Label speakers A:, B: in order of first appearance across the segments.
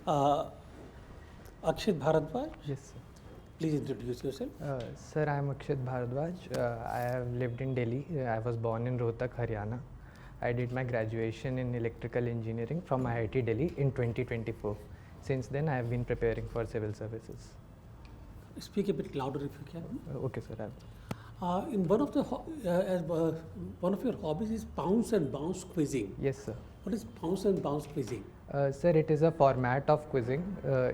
A: AKSHIT Bharadwaj,
B: Yes, sir.
A: please introduce yourself.
B: Sir, I am AKSHIT Bhardwaj. I have lived in Delhi. I was born in Rohtak, Haryana. I did my graduation in electrical engineering from IIT Delhi in 2024. Since then, I have been preparing for civil services.
A: Speak a bit louder if you can.
B: Okay, sir.
A: In one of the one of your hobbies is bounce and bounce quizzing.
B: Yes, sir.
A: What is bounce and bounce quizzing?
B: Sir, it is a format of quizzing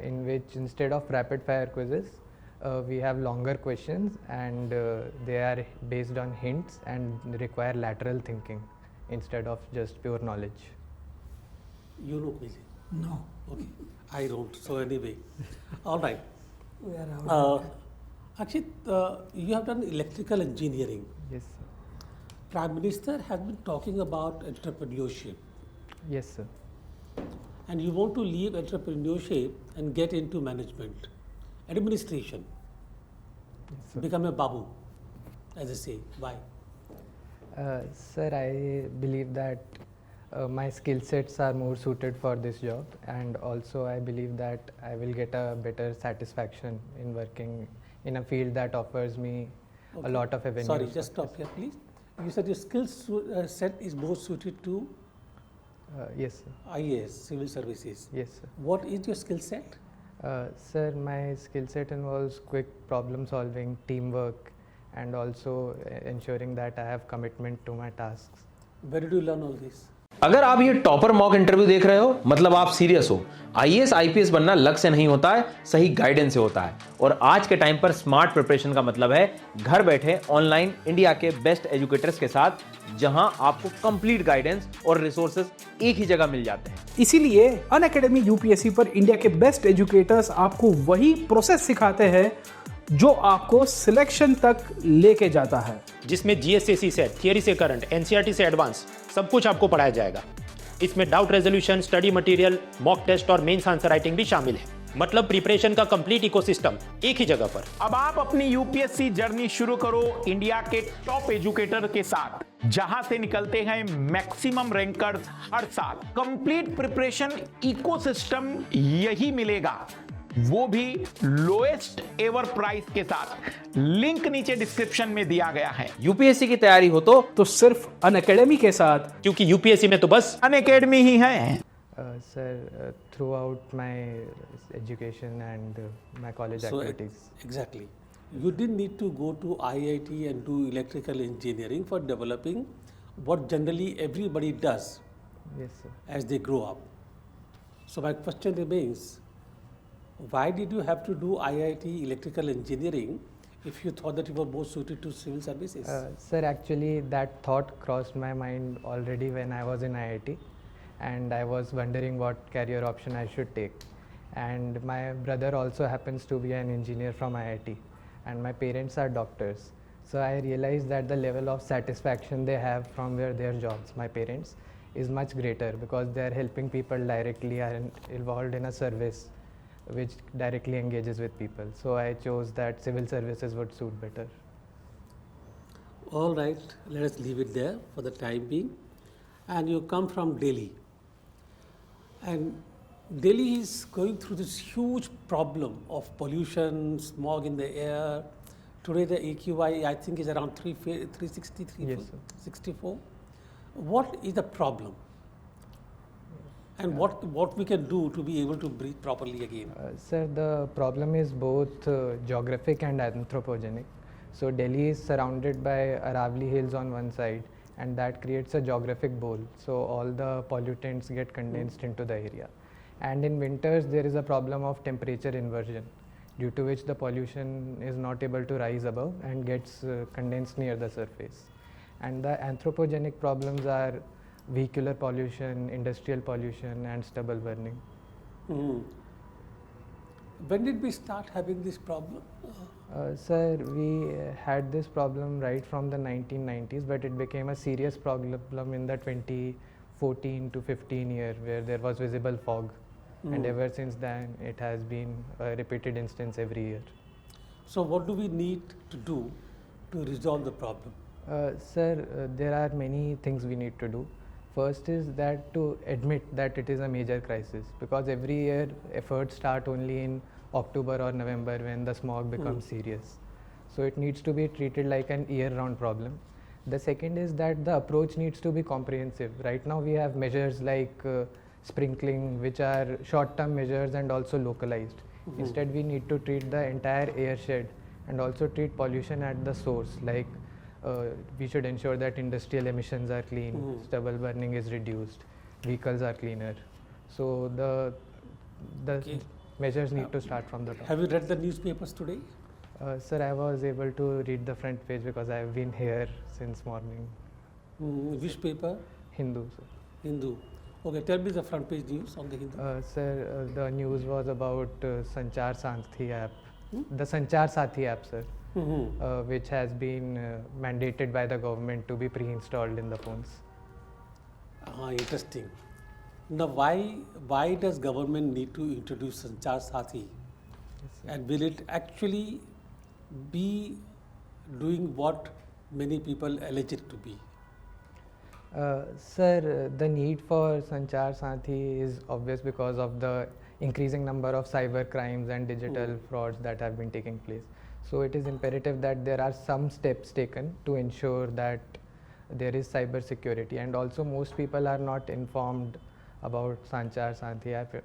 B: in which instead of rapid fire quizzes, we have longer questions and they are based on hints and require lateral thinking instead of just pure knowledge.
A: You know quizzing?
C: No,
A: Okay, I don't. So anyway, all right.
C: we are out.
A: Akshit, you have done electrical engineering.
B: Yes, sir.
A: Prime Minister has been talking about entrepreneurship,
B: Yes, sir.
A: and you want to leave entrepreneurship and get into management, administration,
B: Yes, sir.
A: become a babu, as I say. Why?
B: Sir, I believe that my skill sets are more suited for this job, and also I believe that I will get a better satisfaction in working in a field that offers me a lot of avenues.
A: Sorry, just stop here, please. You said your skill set is more suited to
B: Yes, sir.
A: IAS, civil services.
B: Yes, sir.
A: What is your skill set?
B: Sir, my skill set involves quick problem solving, teamwork, and also ensuring that I have commitment to my tasks.
A: Where did you learn all this?
D: अगर आप ये topper mock interview देख रहे हो मतलब आप serious हो। IAS IPS बनना लक से नहीं होता है, सही गाइडेंस से होता है। और आज के टाइम पर स्मार्ट प्रिपरेशन का मतलब है घर बैठे ऑनलाइन इंडिया के बेस्ट एजुकेटर्स के साथ, जहां आपको कंप्लीट गाइडेंस और रिसोर्सेज एक ही जगह मिल जाते हैं।
C: इसीलिए अनअकैडमी यूपीएससी पर इंडिया के बेस्ट एजुकेटर्स आपको वही प्रोसेस सिखाते हैं जो आपको सिलेक्शन तक लेके जाता है,
E: जिसमें जीएसएससी से थियरी से करंट, एनसीईआरटी से एडवांस सब कुछ आपको पढ़ाया जाएगा। इसमें doubt resolution, study material, mock test और मेंस आंसर राइटिंग भी शामिल है। मतलब प्रिपरेशन का कंप्लीट इकोसिस्टम एक ही जगह पर।
F: अब आप अपनी यूपीएससी जर्नी शुरू करो इंडिया के टॉप एजुकेटर के साथ, जहां से निकलते हैं मैक्सिमम रैंकर्स हर साल। कंप्लीट प्रिपरेशन इकोसिस्टम यही मिलेगा, वो भी लोएस्ट एवर प्राइस के साथ। लिंक नीचे डिस्क्रिप्शन में दिया गया है।
D: यूपीएससी की तैयारी हो तो
C: सिर्फ अनअकैडमी के साथ,
E: क्योंकि यूपीएससी में तो बस
F: अनअकैडमी ही है।
B: Sir, throughout my education and my college activities.
A: Exactly. You didn't need to go to IIT and do electrical engineering for developing what generally everybody does
B: Yes, sir.
A: as they grow up. So my question remains, why did you have to do IIT electrical engineering if you thought that you were more suited to civil services?
B: Sir, actually that thought crossed my mind already when I was in IIT, and I was wondering what career option I should take. And my brother also happens to be an engineer from IIT, and my parents are doctors. So I realized that the level of satisfaction they have from their jobs, my parents, is much greater because they are helping people directly and involved in a service which directly engages with people. So I chose that civil services would suit better.
A: All right, let us leave it there for the time being. And you come from Delhi. And Delhi is going through this huge problem of pollution, smog in the air. Today the AQI I think is around 363,
B: Yes, sir.
A: 64. What is the problem? And what we can do to be able to breathe properly again?
B: Sir, the problem is both geographic and anthropogenic. So Delhi is surrounded by Aravalli Hills on one side, and that creates a geographic bowl. So all the pollutants get condensed into the area. And in winters, there is a problem of temperature inversion, due to which the pollution is not able to rise above and gets condensed near the surface. And the anthropogenic problems are vehicular pollution, industrial pollution, and stubble burning.
A: When did we start having this problem?
B: Sir, we had this problem right from the 1990s, but it became a serious problem in the 2014 to 15 year, where there was visible fog. And ever since then, it has been a repeated instance every year.
A: So what do we need to do to resolve the problem?
B: Sir, there are many things we need to do. First is that to admit that it is a major crisis, because every year efforts start only in October or November when the smog becomes serious. So it needs to be treated like an year-round problem. The second is that the approach needs to be comprehensive. Right now we have measures like sprinkling, which are short-term measures and also localized. Instead we need to treat the entire airshed and also treat pollution at the source, like we should ensure that industrial emissions are clean, stubble burning is reduced, vehicles are cleaner. So the
A: Okay.
B: measures need to start from the top.
A: Have you read the newspapers today?
B: Sir, I was able to read the front page because I have been here since morning.
A: Which paper?
B: Hindu, sir.
A: Hindu. Okay, tell me the front page news on the Hindu.
B: Sir, the news was about Sanchar Sathi app. The Sanchar Sathi app, sir, which has been mandated by the government to be pre-installed in the phones.
A: Interesting. Now, why does government need to introduce Sanchar Sathi?
B: Yes, sir.
A: And will it actually be doing what many people allege it to be?
B: Sir, the need for Sanchar Sathi is obvious because of the increasing number of cyber crimes and digital frauds that have been taking place. So it is imperative that there are some steps taken to ensure that there is cyber security, and also most people are not informed about Sanchar Sathi app,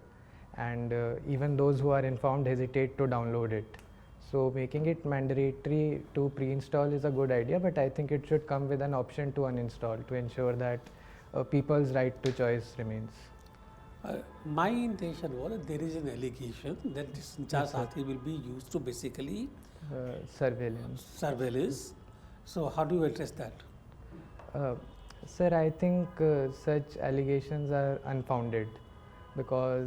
B: and even those who are informed hesitate to download it. So making it mandatory to pre-install is a good idea, but I think it should come with an option to uninstall to ensure that people's right to choice remains.
A: My intention was that there is an allegation that this Sanchar Sathi will be used to basically surveillance. So how do you address that?
B: Sir, I think such allegations are unfounded, because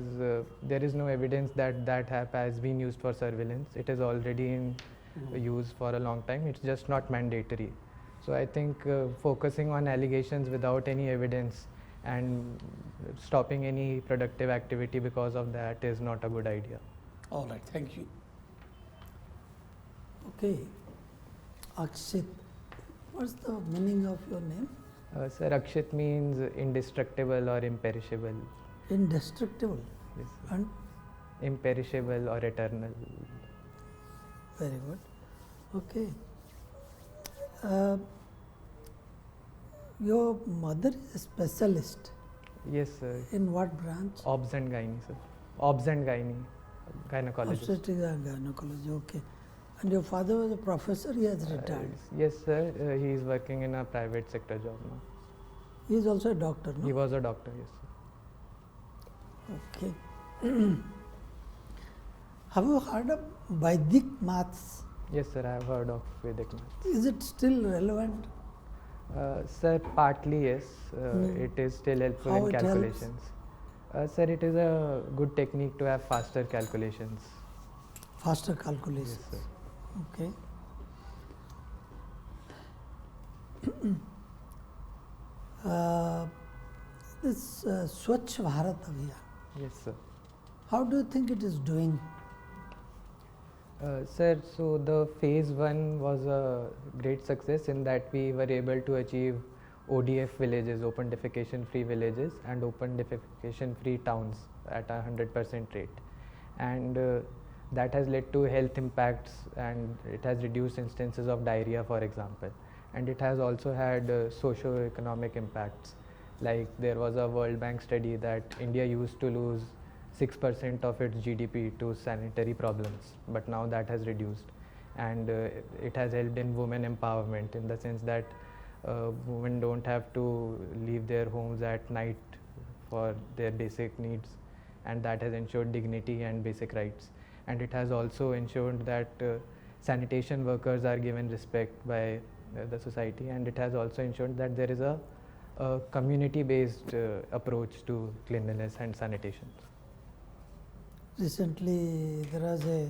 B: there is no evidence that that app has been used for surveillance. It is already in use for a long time. It's just not mandatory. So I think focusing on allegations without any evidence and stopping any productive activity because of that is not a good idea.
A: All right, thank you.
G: Okay. AKSHIT, what's the meaning of your name?
B: Sir, Akshit means indestructible or imperishable.
G: Indestructible.
B: Yes, sir.
G: And
B: Imperishable or eternal.
G: very good. Okay. Your mother is a specialist.
B: Yes, sir.
G: In what branch?
B: Obs and gynae, sir. Obs and gynae, gynecologist.
G: Obstetrics and gynecology. Okay. And your father was a professor. He has retired.
B: Yes, sir. He is working in a private sector job now.
G: He is also a doctor. No?
B: He was a doctor, yes, sir.
G: Okay. Have you heard of Vedic maths?
B: Yes, sir. I have heard of Vedic maths.
G: Is it still relevant?
B: Sir, partly yes. It is still helpful
G: How
B: in
G: it helps?
B: calculations. Sir, it is a good technique to have faster calculations.
G: Faster calculations.
B: Yes, sir.
G: Okay. This Swachh Bharat Abhiyan,
B: Yes, sir.
G: how do you think it is doing?
B: Sir, so the phase 1 was a great success in that we were able to achieve ODF villages, open defecation free villages, and open defecation free towns at a 100% rate. And that has led to health impacts, and it has reduced instances of diarrhea, for example. And it has also had socio-economic impacts. Like there was a World Bank study that India used to lose 6% of its GDP to sanitary problems, but now that has reduced. And it has helped in women empowerment in the sense that women don't have to leave their homes at night for their basic needs, and that has ensured dignity and basic rights. And it has also ensured that sanitation workers are given respect by the society, and it has also ensured that there is a community-based approach to cleanliness and sanitation.
G: Recently, there was a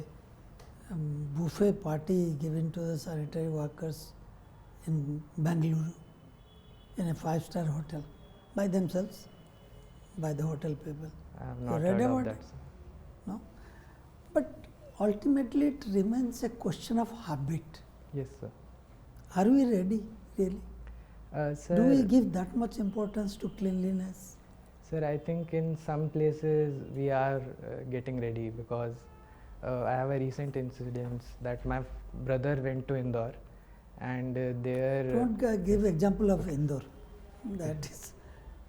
G: buffet party given to the sanitary workers in Bangalore in a 5-star hotel by themselves, by the hotel people.
B: I have
G: You
B: not
G: read
B: heard
G: about
B: of that,
G: it?
B: sir.
G: No? But ultimately, it remains a question of habit.
B: Yes, sir.
G: Are we ready, really?
B: Sir,
G: Do we give that much importance to cleanliness?
B: Sir, I think in some places we are getting ready because I have a recent incident that my brother went to Indore and there.
G: Don't give example of Indore. That is,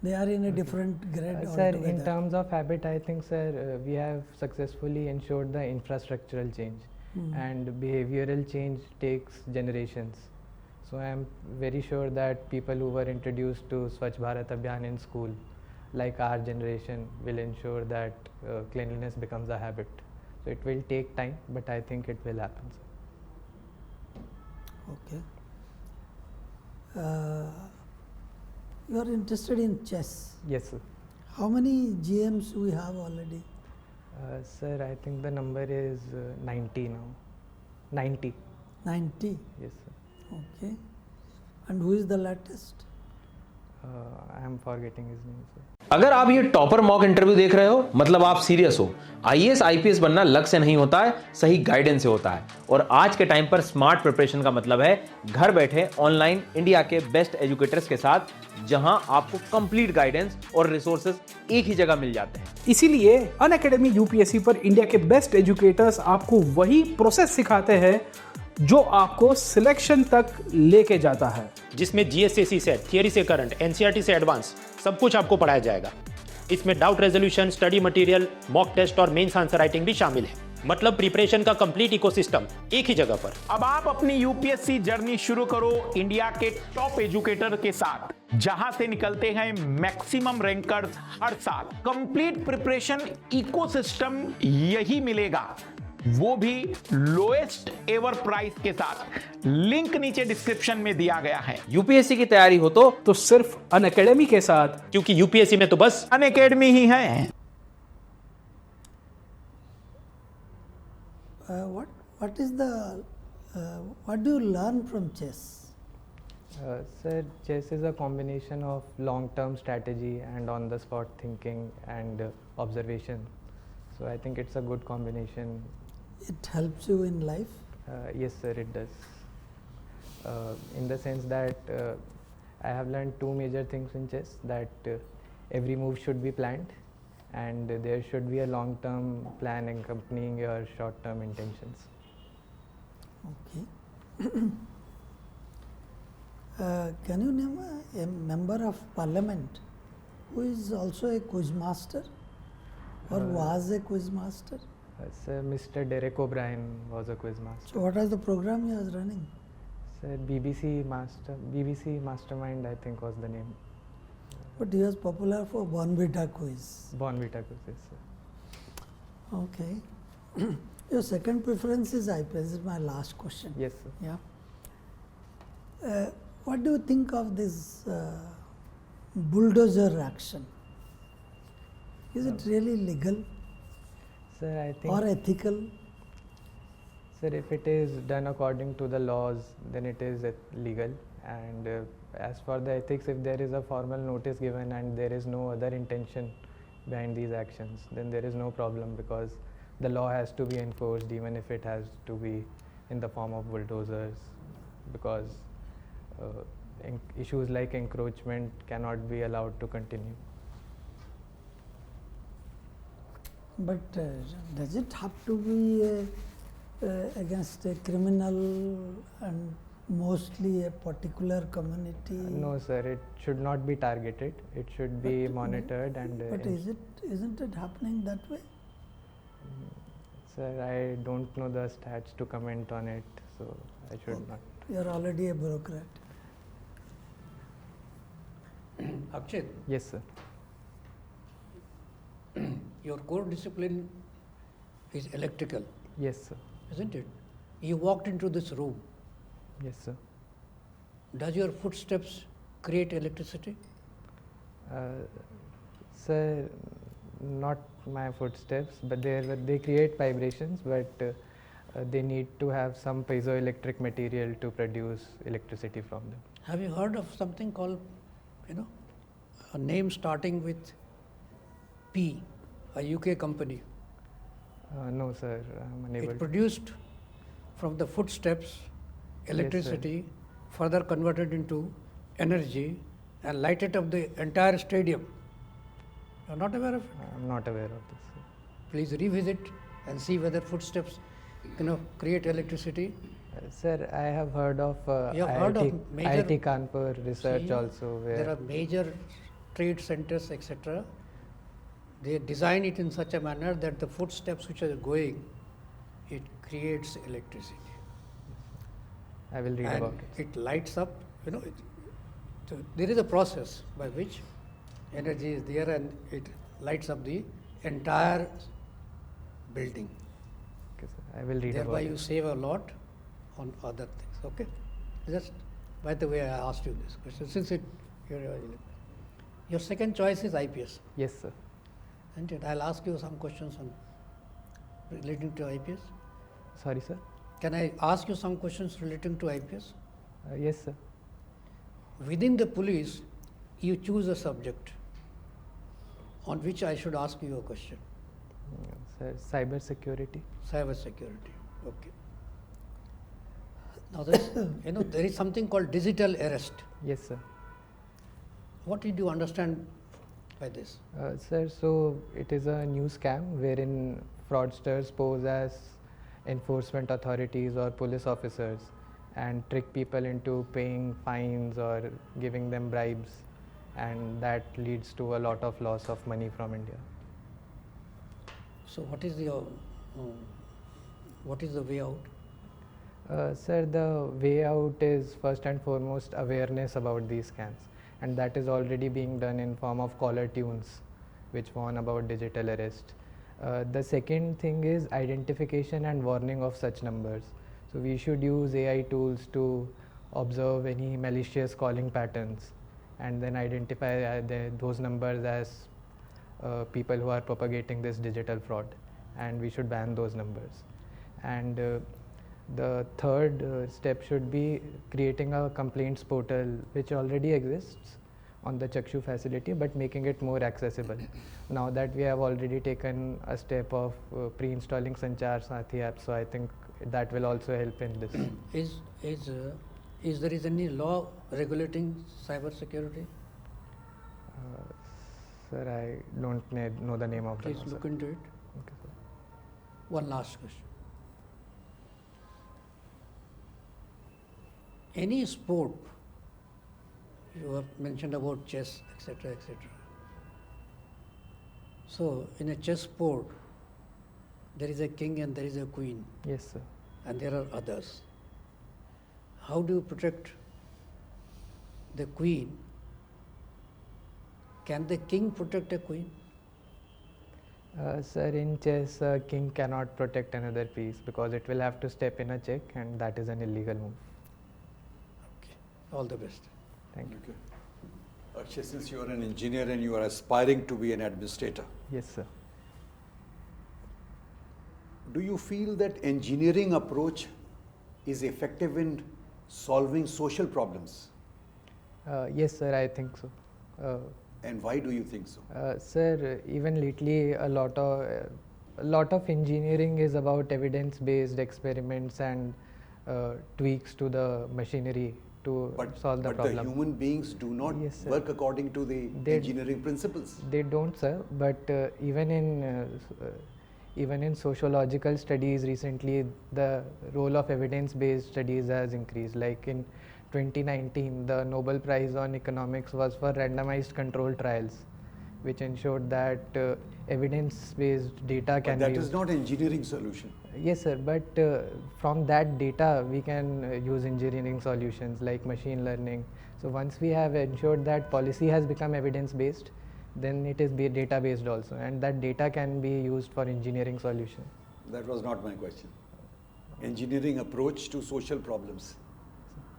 G: they are in a different grade
B: Sir,
G: altogether.
B: in terms of habit, I think, sir, we have successfully ensured the infrastructural change, and behavioral change takes generations. So I am very sure that people who were introduced to Swachh Bharat Abhiyan in school, like our generation, will ensure that cleanliness becomes a habit. So it will take time, but I think it will happen, sir.
G: Okay. You are interested in chess.
B: Yes, sir.
G: How many GMs we have already?
B: Sir, I think the number is 90 now. 90.
G: 90.
B: Yes, sir.
G: Okay. And who is the latest?
B: I am forgetting his name, sir.
D: अगर आप ये topper mock interview देख रहे हो मतलब आप serious हो। IAS IPS बनना लक से नहीं होता है, सही गाइडेंस से होता है। और आज के टाइम पर स्मार्ट प्रिपरेशन का मतलब है घर बैठे ऑनलाइन इंडिया के बेस्ट एजुकेटर्स के साथ, जहां आपको कंप्लीट गाइडेंस और रिसोर्सेज एक ही जगह मिल जाते हैं।
C: इसीलिए अनअकैडमी यूपीएससी पर इंडिया के बेस्ट एजुकेटर्स आपको वही प्रोसेस सिखाते हैं जो आपको सिलेक्शन तक लेके जाता है,
E: जिसमें जीएस से थियरी से करंट, एनसीईआरटी से एडवांस सब कुछ आपको पढ़ाया जाएगा। इसमें doubt resolution, study material, mock test और मेंस आंसर राइटिंग भी शामिल है। मतलब प्रिपरेशन का कंप्लीट इकोसिस्टम एक ही जगह पर।
F: अब आप अपनी यूपीएससी जर्नी शुरू करो इंडिया के टॉप एजुकेटर के साथ, जहां से निकलते हैं मैक्सिमम रैंकर्स हर साल। कंप्लीट प्रिपरेशन इकोसिस्टम यही मिलेगा, वो भी लोएस्ट एवर प्राइस के साथ। लिंक नीचे डिस्क्रिप्शन में दिया गया है।
D: यूपीएससी की तैयारी हो तो
C: सिर्फ अनअकैडमी के साथ,
E: क्योंकि यूपीएससी में तो बस
F: अनअकैडमी ही है।
G: What do you learn from chess?
B: Sir, chess is a combination of long-term strategy and on-the-spot thinking and observation. So I think it's a good combination.
G: It helps you in life?
B: Yes, sir, it does. In the sense that I have learned two major things in chess, that every move should be planned and there should be a long-term plan accompanying your short-term intentions.
G: Okay. Can you name a member of parliament who is also a quiz master or was a quiz master?
B: Sir, Mr. Derek O'Brien was a quiz master.
G: So what was the program he was running?
B: Sir, BBC Mastermind, I think was the name.
G: But he was popular for Bonvita quiz.
B: Bonvita quiz, yes, sir.
G: Okay. Your second preference is IPS. This is my last question.
B: Yes, sir.
G: Yeah. What do you think of this bulldozer action? Is it really legal
B: Sir, I think.
G: or ethical?
B: Sir, if it is done according to the laws, then it is legal. And as for the ethics, if there is a formal notice given and there is no other intention behind these actions, then there is no problem, because the law has to be enforced even if it has to be in the form of bulldozers, because issues like encroachment cannot be allowed to continue.
G: But does it have to be against a criminal and mostly a particular community?
B: No, sir, it should not be targeted. It should be monitored and.
G: But isn't it happening that way?
B: Sir, I don't know the stats to comment on it, so I should not.
G: You are already a bureaucrat.
H: Akshit,
B: Yes, sir.
H: your core discipline is electrical,
B: Yes, sir.
H: isn't it? You walked into this room.
B: Yes, sir.
H: Does your footsteps create electricity?
B: Sir, not my footsteps, but they create vibrations, but they need to have some piezoelectric material to produce electricity from them.
H: Have you heard of something called, a name starting with P, a UK company?
B: No, sir, I'm unable
H: It
B: to.
H: produced from the footsteps electricity, further converted into energy and lighted up the entire stadium. You are not aware of it?
B: I'm not aware of this, sir.
H: Please revisit and see whether footsteps create electricity.
B: Sir, I have heard of
H: You have heard of
B: IIT Kanpur research
H: See,
B: also, where
H: there are major trade centers, etc. They design it in such a manner that the footsteps which are going, it creates electricity.
B: I will read
H: And
B: about it.
H: it lights up, so there is a process by which energy is there and it lights up the entire building.
B: Okay, sir. I will read
H: Thereby
B: about
H: you
B: it.
H: save a lot on other things. Okay? Just by the way I asked you this question, since your second choice is IPS.
B: Yes, sir.
H: And I'll ask you some questions on relating to IPS.
B: Sorry, sir.
H: Can I ask you some questions relating to IPS?
B: Yes, sir.
H: Within the police, you choose a subject on which I should ask you a question.
B: Sir, cyber security.
H: Cyber security. Okay. Now, there is something called digital arrest.
B: Yes, sir.
H: What did you understand by this?
B: Sir, so it is a new scam wherein fraudsters pose as enforcement authorities or police officers and trick people into paying fines or giving them bribes, and that leads to a lot of loss of money from India.
H: So, what is the way out?
B: Sir, the way out is first and foremost awareness about these scams, and that is already being done in form of caller tunes which warn about digital arrest. The second thing is identification and warning of such numbers. So we should use AI tools to observe any malicious calling patterns and then identify those numbers as people who are propagating this digital fraud, and we should ban those numbers. And the third step should be creating a complaints portal which already exists on the Chakshu facility, but making it more accessible. Now that we have already taken a step of pre-installing Sanchar Sathi app, so I think that will also help in this.
H: Is there any law regulating cyber security?
B: Sir, I don't know the name of the
H: Please
B: law,
H: look
B: sir.
H: into it.
B: Okay, sir.
H: One last question. Any sport, you have mentioned about chess, etc., etc. So, in a chess sport, there is a king and there is a queen,
B: Yes, sir.
H: and there are others. How do you protect the queen? Can the king protect a queen?
B: Sir, in chess, a king cannot protect another piece because it will have to step in a check, and that is an illegal move.
H: Okay. All the best.
B: Thank you.
I: Okay. Akshay, since you are an engineer and you are aspiring to be an administrator,
B: Yes, sir.
I: do you feel that engineering approach is effective in solving social problems?
B: Yes, sir, I think so.
I: And why do you think so?
B: Sir, even lately, a lot of engineering is about evidence-based experiments and tweaks to the machinery to solve the
I: but
B: problem.
I: the human beings do not
B: Yes, sir.
I: work according to the engineering principles.
B: They don't, sir. But even in sociological studies recently, the role of evidence-based studies has increased. Like in 2019, the Nobel Prize on Economics was for randomized control trials, which ensured that evidence-based data can
I: But that
B: be
I: is
B: used.
I: not engineering solution.
B: Yes, sir. But from that data, we can use engineering solutions like machine learning. So once we have ensured that policy has become evidence-based, then it is data-based also, and that data can be used for engineering solution.
I: That was not my question. Engineering approach to social problems.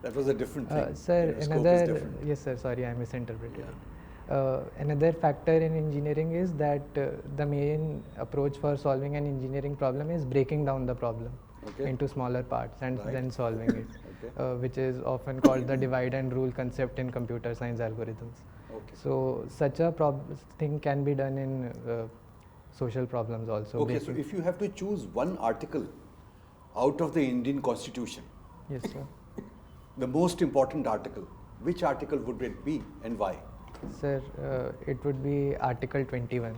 I: That was a different thing.
B: Sir,
I: Your scope is
B: another,
I: different.
B: yes, sir, sorry, I misinterpreted. Another factor in engineering is that the main approach for solving an engineering problem is breaking down the problem
I: Okay.
B: into smaller parts and
I: Right.
B: then solving it,
I: Okay.
B: which is often called the divide and rule concept in computer science algorithms.
I: Okay.
B: So such a thing can be done in social problems also.
I: Okay, so if you have to choose one article out of the Indian Constitution,
B: Yes, sir.
I: the most important article, which article would it be and why?
B: Sir, it would be Article 21,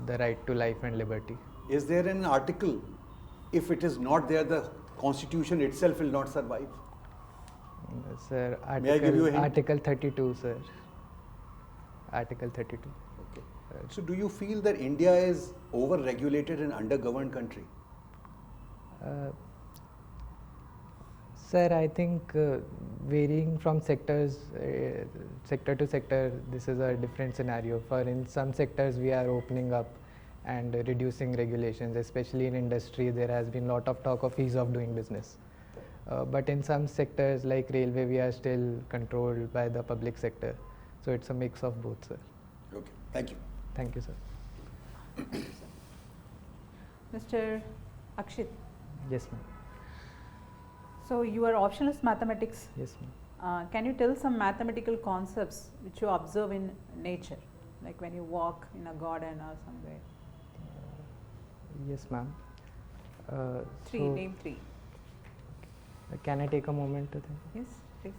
B: the right to life and liberty.
I: Is there an article? If it is not there, the constitution itself will not survive.
B: Sir,
I: May I give you a hint?
B: Article 32, sir. Article 32.
I: Okay. So do you feel that India is over-regulated and under-governed country?
B: Sir, I think varying from sector to sector, this is a different scenario. For in some sectors, we are opening up and reducing regulations, especially in industry. There has been a lot of talk of ease of doing business. But in some sectors like railway, we are still controlled by the public sector. So it's a mix of both, sir.
I: Okay. Thank you.
B: Thank you, sir.
J: Mr. Akshit,
B: Yes, ma'am.
J: so your option is mathematics.
B: Yes, ma'am.
J: Can you tell some mathematical concepts which you observe in nature, like when you walk in a garden or somewhere?
B: Yes, ma'am.
J: Name three.
B: Can I take a moment to think?
J: Yes, please.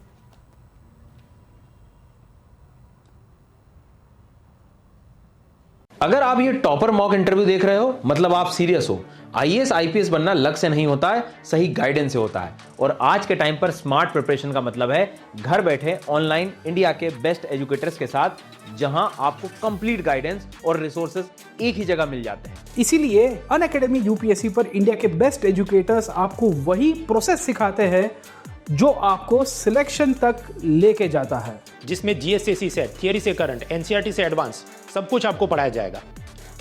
D: अगर आप ये topper mock interview देख रहे हो मतलब आप serious हो। IAS IPS बनना लक से नहीं होता है, सही गाइडेंस से होता है। और आज के टाइम पर स्मार्ट प्रिपरेशन का मतलब है घर बैठे ऑनलाइन इंडिया के बेस्ट एजुकेटर्स के साथ, जहां आपको कंप्लीट गाइडेंस और रिसोर्सेज एक ही जगह मिल जाते हैं।
C: इसीलिए अनअकैडमी यूपीएससी पर इंडिया के बेस्ट एजुकेटर्स आपको वही प्रोसेस सिखाते हैं जो आपको सिलेक्शन तक लेके जाता है,
E: जिसमें जीएसएससी से थियरी से करंट, एनसीईआरटी से एडवांस सब कुछ आपको पढ़ाया जाएगा।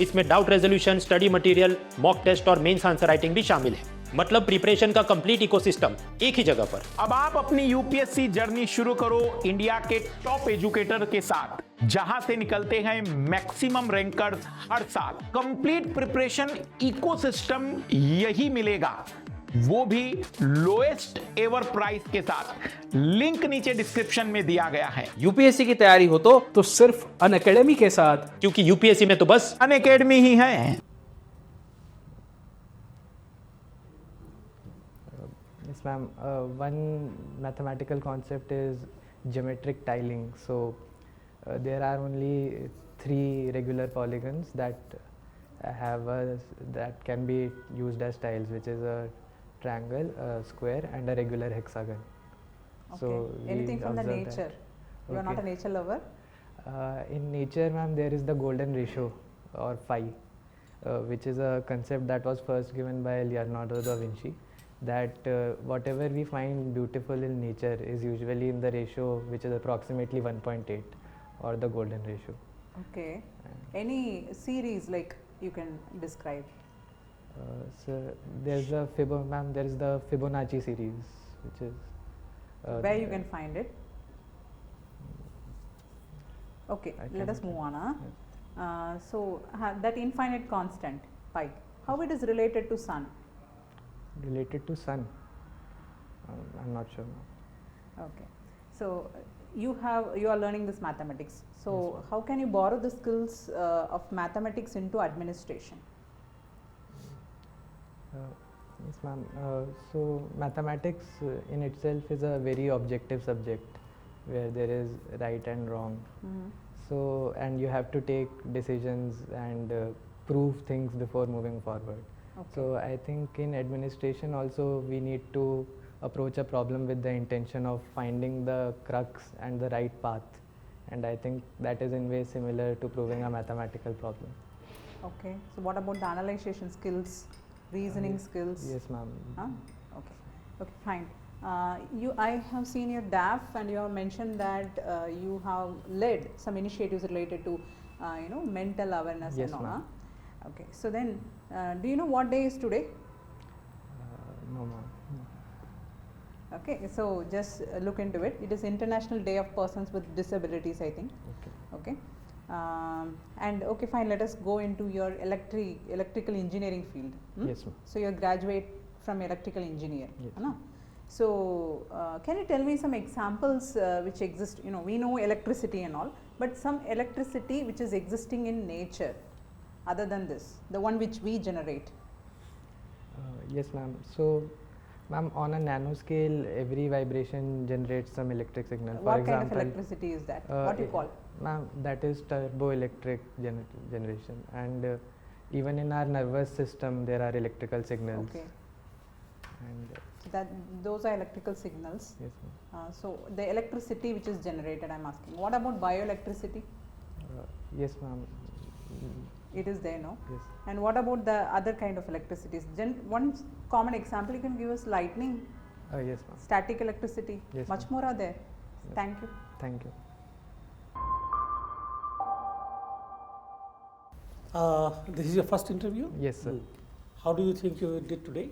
E: इसमें doubt resolution, study material, mock test और मेंस आंसर राइटिंग भी शामिल है। मतलब प्रिपरेशन का कंप्लीट इकोसिस्टम एक ही जगह पर।
F: अब आप अपनी यूपीएससी जर्नी शुरू करो इंडिया के टॉप एजुकेटर के साथ, जहां से निकलते हैं मैक्सिमम रैंकर्स हर साल। कंप्लीट प्रिपरेशन इकोसिस्टम यही मिलेगा, वो भी लोएस्ट एवर प्राइस के साथ। लिंक नीचे डिस्क्रिप्शन में दिया गया है।
D: यूपीएससी की तैयारी हो तो
C: सिर्फ अनअकैडमी के साथ,
E: क्योंकि यूपीएससी में तो बस
F: अनअकैडमी ही है।
B: Yes, ma'am. One mathematical concept is geometric tiling. So there are only 3 regular polygons that that can be used as tiles, which is a triangle, a square, and a regular hexagon.
J: Okay.
B: So
J: Anything from the
B: observe
J: nature?
B: that.
J: You are not a
B: Okay.
J: nature lover?
B: In nature, ma'am, there is the golden ratio or phi, which is a concept that was first given by Leonardo da Vinci. That whatever we find beautiful in nature is usually in the ratio which is approximately 1.8, or the golden ratio.
J: Okay. Any series like you can describe?
B: So there's the there is the Fibonacci series, which is
J: Where you can find it? Okay, let us move on. So that infinite constant pi, how it is related to sun?
B: related to sun. I'm not sure.
J: Okay, so you are learning this mathematics. So how can you borrow the skills of mathematics into administration?
B: Yes, ma'am. So mathematics in itself is a very objective subject where there is right and wrong. So and you have to take decisions and prove things before moving forward.
J: Okay.
B: So I think in administration also we need to approach a problem with the intention of finding the crux and the right path, and I think that is in way similar to proving a mathematical problem.
J: Okay, so what about the analyzation skills, reasoning skills?
B: Yes, ma'am.
J: Okay, fine. I have seen your DAF and you have mentioned that you have led some initiatives related to mental awareness.
B: Yes,
J: and all.
B: ma'am.
J: Okay, so then do you know what day is today?
B: No, ma'am.
J: Okay, so just look into it. It is International Day of Persons with Disabilities, I think. Okay. And okay, fine, let us go into your electrical engineering field.
B: Yes, ma'am.
J: So you are graduate from electrical engineer.
B: Yes.
J: No? So can you tell me some examples which exist? We know electricity and all, but some electricity which is existing in nature other than this, the one which we generate.
B: Yes, ma'am. So Ma'am, on a nanoscale, every vibration generates some electric signal.
J: What kind of electricity is that? What do you call?
B: Ma'am, that is turboelectric generation, and even in our nervous system there are electrical signals.
J: Okay.
B: And
J: So those are electrical signals.
B: yes, ma'am.
J: So the electricity which is generated, I'm asking. What about bioelectricity?
B: Yes, ma'am.
J: It is there, no?
B: Yes.
J: And what about the other kind of electricities? One common example you can give us: lightning,
B: Yes, ma'am.
J: static electricity.
B: Yes,
J: Much
B: ma'am.
J: more are there.
B: Yes.
J: Thank you.
B: Thank you.
A: This is your first interview?
B: Yes, sir.
A: How do you think you did today?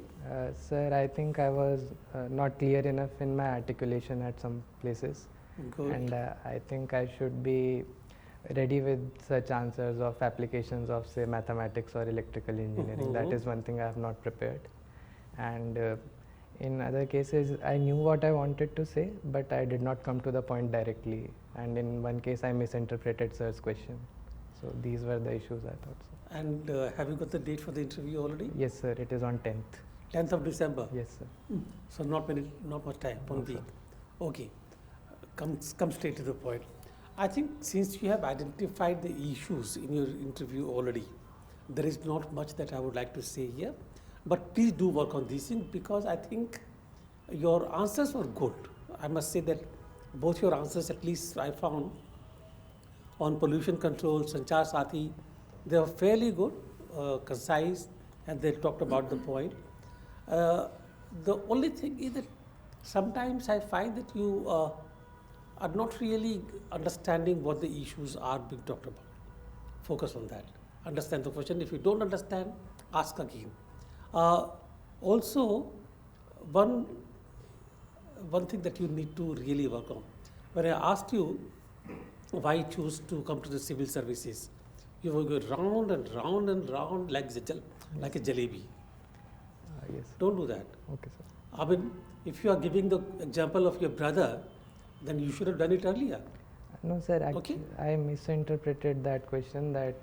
B: Sir, I think I was not clear enough in my articulation at some places.
A: Good.
B: And I think I should be ready with such answers of applications of, say, mathematics or electrical engineering. That is one thing I have not prepared. And in other cases, I knew what I wanted to say, but I did not come to the point directly. And in one case, I misinterpreted sir's question. So these were the issues, I thought. So.
A: And have you got the date for the interview already?
B: Yes, sir. It is on 10th.
A: 10th of December?
B: Yes, sir.
A: So not much time, 1 week. Okay, come straight to the point. I think since you have identified the issues in your interview already, there is not much that I would like to say here. But please do work on these things, because I think your answers were good. I must say that both your answers, at least I found, on pollution control, Sanchar Sathi, they were fairly good, concise, and they talked about the point. The only thing is that sometimes I find that you are not really understanding what the issues are being talked about. Focus on that. Understand the question. If you don't understand, ask again. Also, one thing that you need to really work on. When I asked you why choose to come to the civil services, you will go round and round and round like a jalebi.
B: Yes.
A: Don't do that.
B: Okay, sir.
A: I mean, if you are giving the example of your brother, then you should have done it earlier.
B: No, sir.
A: Okay.
B: I misinterpreted that question, that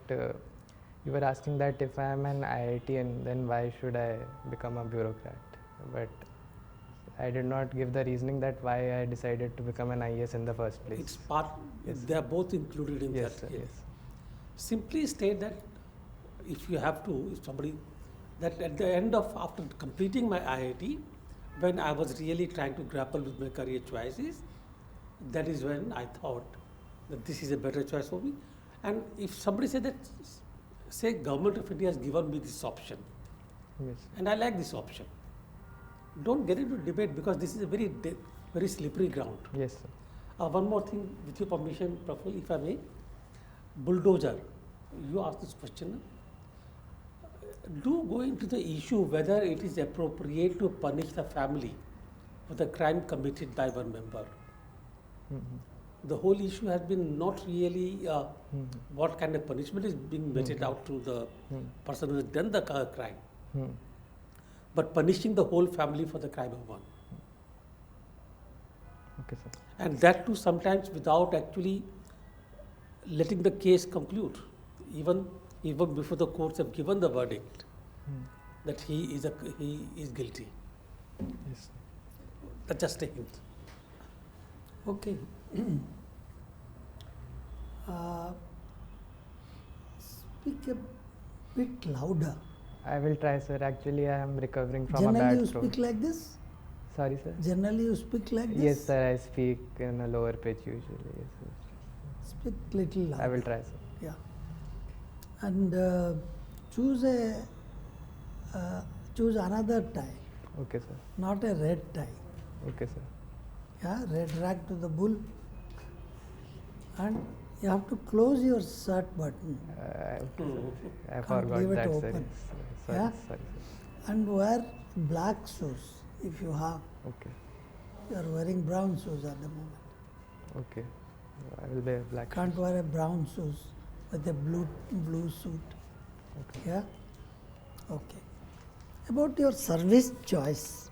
B: you were asking that if I am an IITian, then why should I become a bureaucrat? But I did not give the reasoning that why I decided to become an IAS in the first place.
A: It's part,
B: Yes.
A: they are both included in
B: Yes,
A: that.
B: sir, yes.
A: Simply state that if you have to, if somebody, that at the end of, after completing my IIT, when I was really trying to grapple with my career choices, that is when I thought that this is a better choice for me. And if somebody said that, say Government of India has given me this option,
B: Yes.
A: and I like this option, don't get into debate, because this is a very slippery ground.
B: Yes, sir.
A: One more thing, with your permission, Praful, if I may. Bulldozer, you asked this question. Do go into the issue whether it is appropriate to punish the family for the crime committed by one member. The whole issue has been not really what kind of punishment is being meted out to the person who has done the crime, but punishing the whole family for the crime of one.
B: Okay, sir.
A: And that too sometimes without actually letting the case conclude, even before the courts have given the verdict that he is guilty.
B: Yes.
A: That's just a hint.
G: Okay. Speak a bit louder.
B: I will try, sir. Actually, I am recovering from a
G: Generally, you
B: bad throat.
G: speak like this?
B: Sorry, sir.
G: Generally, you speak like this?
B: Yes, sir. I speak in a lower pitch usually. Yes, sir.
G: Speak little louder.
B: I will try, sir.
G: Yeah. And choose another tie,
B: Okay, sir.
G: not a red tie.
B: Okay, sir.
G: Yeah, red rag to the bull. And you have to close your shirt button
B: I
G: Can't
B: forgot
G: leave it
B: that, sir.
G: open.
B: Sorry,
G: Yeah?
B: sorry, sir.
G: and wear black shoes if you have.
B: Okay,
G: You are wearing brown shoes at the moment.
B: okay. I will wear black.
G: Can't wear a brown shoes with a blue suit.
B: Okay.
G: Yeah? Okay. About your service choice,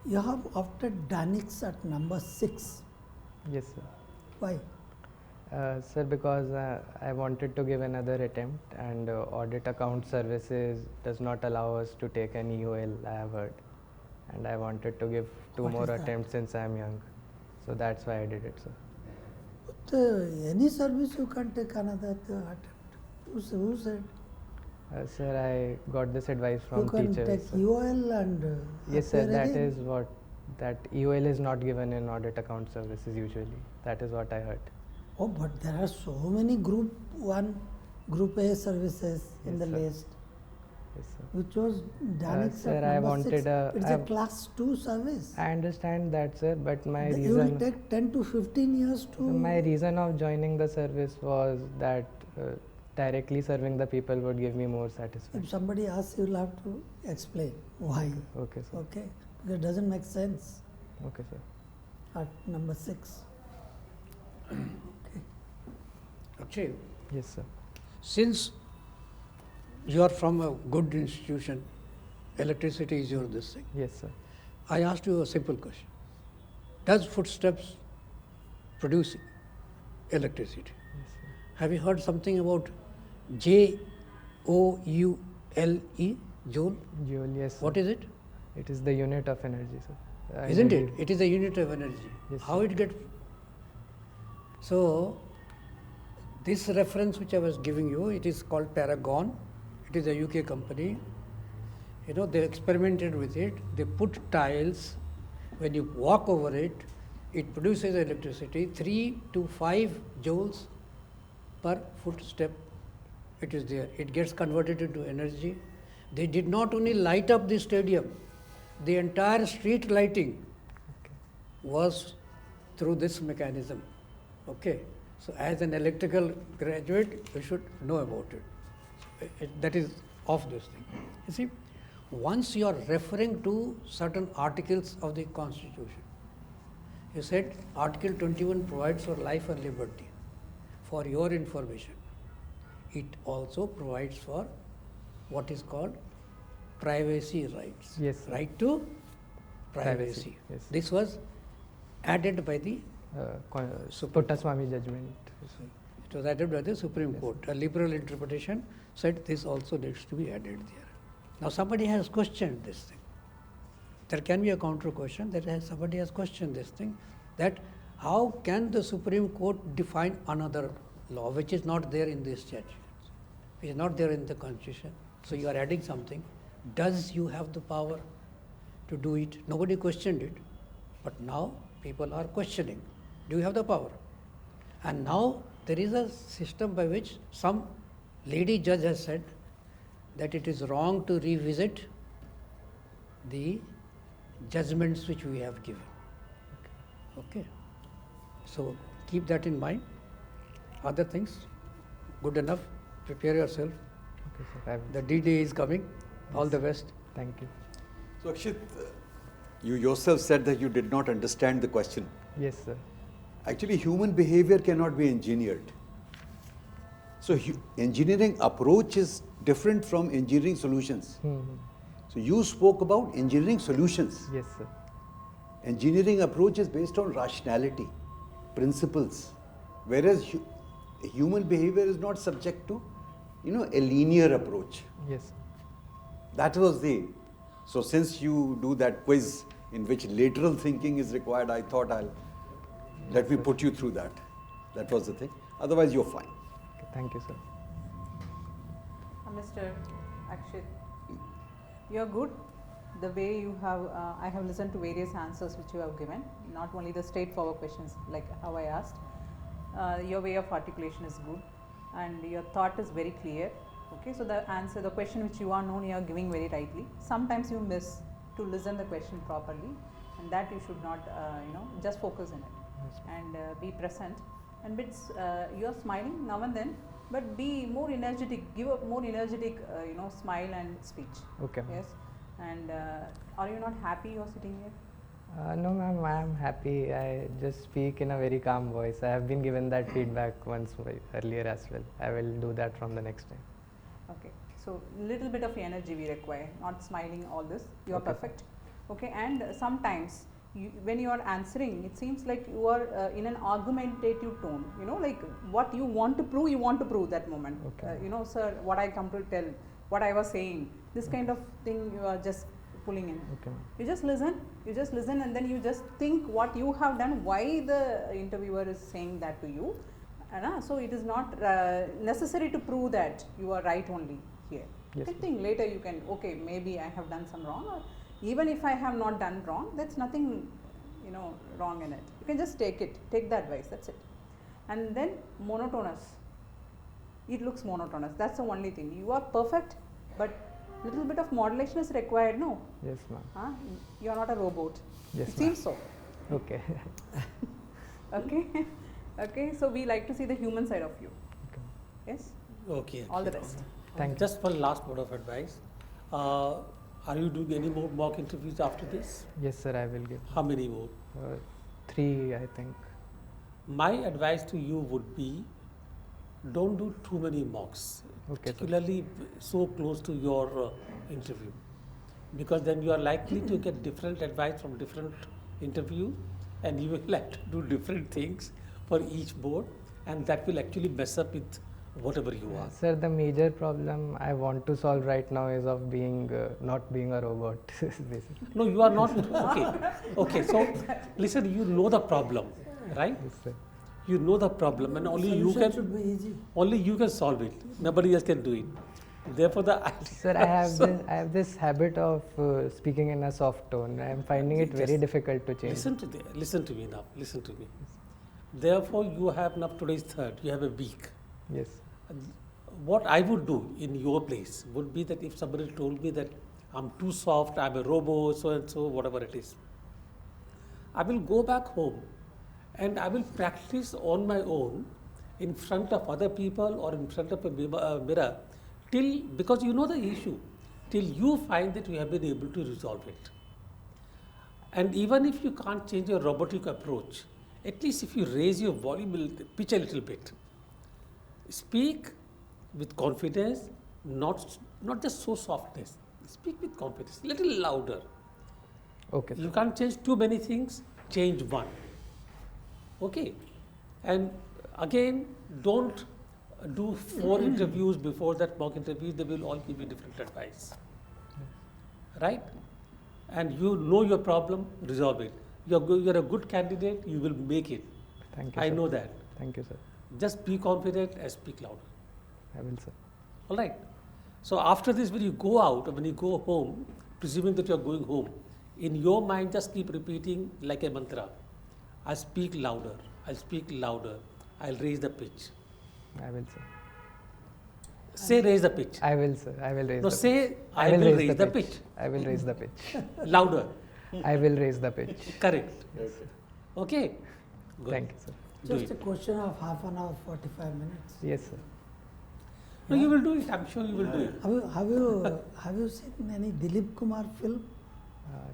G: you have opted Danix at number 6.
B: Yes, sir.
G: Why?
B: Sir, because I wanted to give another attempt, and audit account services does not allow us to take an EOL, I have heard. and I wanted to give two
G: What
B: more
G: is that?
B: attempts since I am young. So that's why I did it, sir.
G: But any service you can take another attempt. Who said?
B: Sir, I got this advice
G: You
B: from
G: can
B: teachers.
G: take UOL and
B: Yes, sir.
G: appear
B: That
G: again.
B: is what that EOL is not given in audit account services usually. That is what I heard.
G: Oh, but there are so many Group 1, Group A services in
B: Yes,
G: the
B: sir.
G: list,
B: Yes, sir.
G: which was done
B: Sir,
G: except
B: I
G: number
B: wanted
G: 6.
B: a-
G: It's
B: I
G: a
B: have-
G: class 2 service.
B: I understand that, sir, but my
G: You will
B: reason
G: take 10 to 15 years to.
B: my reason of joining the service was that directly serving the people would give me more satisfaction.
G: If somebody asks, you will have to explain why.
B: Okay, sir.
G: Okay, because it doesn't make sense
B: Okay, sir.
G: at number 6.
H: Akshay,
B: Yes, sir.
H: since you are from a good institution, electricity is your this thing.
B: Yes, sir.
H: I asked you a simple question. Does footsteps produce electricity?
B: Yes, sir.
H: Have you heard something about Joule? Joule?
B: Joule, yes. Sir.
H: What is it?
B: It is the unit of energy, sir. I
H: Isn't it?
B: needed-
H: It is a unit of energy.
B: Yes,
H: How
B: sir.
H: it gets? So, this reference which I was giving you, it is called Paragon. It is a UK company. You know, they experimented with it. They put tiles. When you walk over it, it produces electricity 3 to 5 joules per footstep. It is there. It gets converted into energy. They did not only light up the stadium, the entire street lighting was through this mechanism. Okay. So as an electrical graduate, you should know about it. That is of this thing. You see, once you are referring to certain articles of the Constitution, you said Article 21 provides for life and liberty. For your information, it also provides for what is called privacy rights.
B: Yes, sir.
H: Right to privacy.
B: Privacy, yes.
H: This was added by the
B: Puttaswamy judgment.
H: it was added by the Supreme Court. A liberal interpretation said this also needs to be added there. Now somebody has questioned this thing. There can be a counter question that somebody has questioned this thing, that how can the Supreme Court define another law which is not there in this statute, which is not there in the Constitution. So you are adding something. Does you have the power to do it? Nobody questioned it, but now people are questioning. Do you have the power? And now there is a system by which some lady judge has said that it is wrong to revisit the judgments which we have given. Okay. So keep that in mind. Other things, good enough. Prepare yourself.
B: Okay, sir. I will.
H: The D-Day is coming. All the best.
B: Thank you.
I: So Akshit, you yourself said that you did not understand the question.
B: Yes, sir.
I: Actually, human behavior cannot be engineered. So engineering approach is different from engineering solutions. So you spoke about engineering solutions.
B: Yes, sir.
I: Engineering approach is based on rationality, principles, whereas human behavior is not subject to, a linear approach.
B: Yes.
I: That was so since you do that quiz in which lateral thinking is required, I thought let me put you through that. That was the thing. Otherwise, you're fine.
B: Okay, thank you, sir.
J: Mr. Akshit, you're good. The way you have, I have listened to various answers which you have given, not only the straightforward questions like how I asked. Your way of articulation is good and your thought is very clear. Okay, so the answer, the question which you are known, you are giving very rightly. Sometimes you miss to listen the question properly, and that you should not, just focus in it and be present. And bits, you are smiling now and then, but be more energetic. Give a more energetic, smile and speech.
B: Okay.
J: Yes. And are you not happy you are sitting here?
B: No, ma'am, I am happy. I just speak in a very calm voice. I have been given that feedback once earlier as well. I will do that from the next time.
J: Okay. So little bit of energy we require, not smiling all this. You are
B: Okay.
J: perfect. Okay. And sometimes when you are answering, it seems like you are in an argumentative tone. Like what you want to prove that moment.
B: Okay.
J: Sir, what I come to tell, what I was saying, this kind of thing you are just pulling in.
B: Okay, ma'am.
J: You just listen, and then you just think what you have done, why the interviewer is saying that to you. So it is not necessary to prove that you are right only here.
B: Yes,
J: I think later you can, okay, maybe I have done some wrong, or even if I have not done wrong, that's nothing, wrong in it. You can just take the advice, that's it. And then monotonous. It looks monotonous. That's the only thing. You are perfect, but little bit of modulation is required, no?
B: Yes, ma'am.
J: You are not a robot.
B: Yes,
J: it seems so.
B: Okay.
J: Okay. Okay. So we like to see the human side of you.
B: Okay.
J: Yes.
A: Okay.
J: All the best.
B: Thank you.
A: Just one last word of advice. Are you doing any more mock interviews after this?
B: Yes, sir, I will give.
A: How many more?
B: 3, I think.
A: My advice to you would be, don't do too many mocks,
B: Okay, sir.
A: particularly so close to your interview, because then you are likely to get different advice from different interview, and you will like to do different things for each board, and that will actually mess up with whatever you are.
B: Sir, the major problem I want to solve right now is of being not being a robot. Basically.
A: No, you are not. Okay. Okay. So, listen. You know the problem, right?
B: Yes, sir.
A: You know the problem, and only you
G: Solution
A: can.
G: should be easy.
A: Only you can solve it. Nobody else can do it. Therefore, the idea.
B: Sir, I have this habit of speaking in a soft tone. I am finding it very difficult to change.
A: Listen to me now. Listen to me. Therefore, you have now today's third. You have a week.
B: Yes.
A: What I would do in your place would be that if somebody told me that I'm too soft, I'm a robo, so and so, whatever it is, I will go back home and I will practice on my own in front of other people or in front of a mirror because you know the issue, till you find that you have been able to resolve it. And even if you can't change your robotic approach, at least if you raise your volume, pitch a little bit, speak with confidence, not just so softness. Speak with confidence, little louder.
B: Okay.
A: You can't change too many things, change one. Okay. And again, don't do 4 interviews before that mock interview. They will all give you different advice. Right? And you know your problem, resolve it. You're a good candidate, you will make it.
B: Thank you,
A: I
B: sir.
A: know that.
B: Thank you, sir.
A: Just be confident and speak louder.
B: I will, sir.
A: All right. So after this, when you go out or when you go home, presuming that you are going home, in your mind just keep repeating like a mantra. I'll speak louder. I'll speak louder. I'll raise the pitch.
B: I will, sir.
A: Say raise the pitch.
B: I will, sir. I will raise
A: No,
B: the
A: say
B: pitch.
A: I will raise the pitch.
B: I will raise the pitch.
A: Louder.
B: I will raise the pitch.
A: Correct. Okay. Good.
B: Thank you, sir.
A: Do
G: Just
A: it.
G: a question of half an hour, 45 minutes.
B: Yes, sir.
A: No, you will do it. I'm sure you will do it.
G: Have you seen any Dilip Kumar film?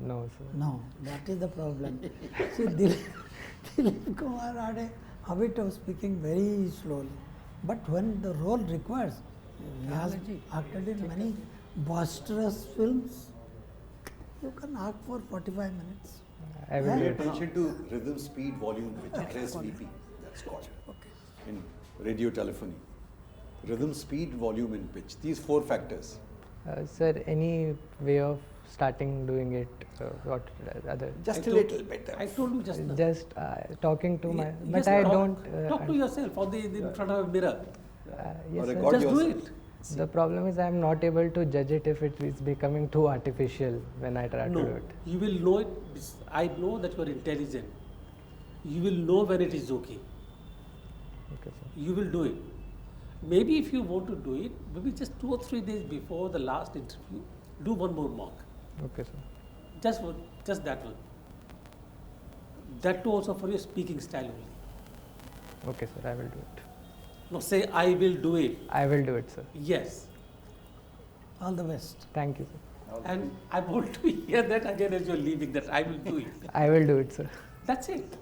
B: No, sir.
G: No, that is the problem. See, Dilip Kumar had a habit of speaking very slowly. But when the role requires, he has acted in many boisterous films. You can act for 45 minutes.
B: I will
G: Yeah.
B: do
I: Pay
B: it.
I: attention to rhythm, speed, volume, pitch, RSVP. That's called in radio telephony. Rhythm, speed, volume, and pitch. These 4 factors.
B: Sir, any way of starting doing it? What other?
I: Just
A: I
I: a
A: told-
I: little better.
A: I told you just now.
B: Just talking to my. But
A: Just
B: I
A: talk-
B: don't.
A: Talk to yourself on in front of a mirror.
B: Yes,
I: Or
B: sir.
I: record
A: Just do
I: yourself.
A: it.
B: The problem is I am not able to judge it if it is becoming too artificial when I try to do
A: No,
B: it.
A: you will know it. I know that you are intelligent. You will know when it is okay.
B: Okay, sir.
A: You will do it. Maybe if you want to do it, maybe just 2 or 3 days before the last interview, do one more mock.
B: Okay, sir.
A: Just that one. That too also for your speaking style only.
B: Okay, sir. I will do it.
A: No, say I will do it.
B: I will do it, sir.
A: Yes.
G: All the best.
B: Thank you, sir.
A: And I want to hear that again as you're leaving, that I will do it.
B: I will do it, sir.
A: That's it.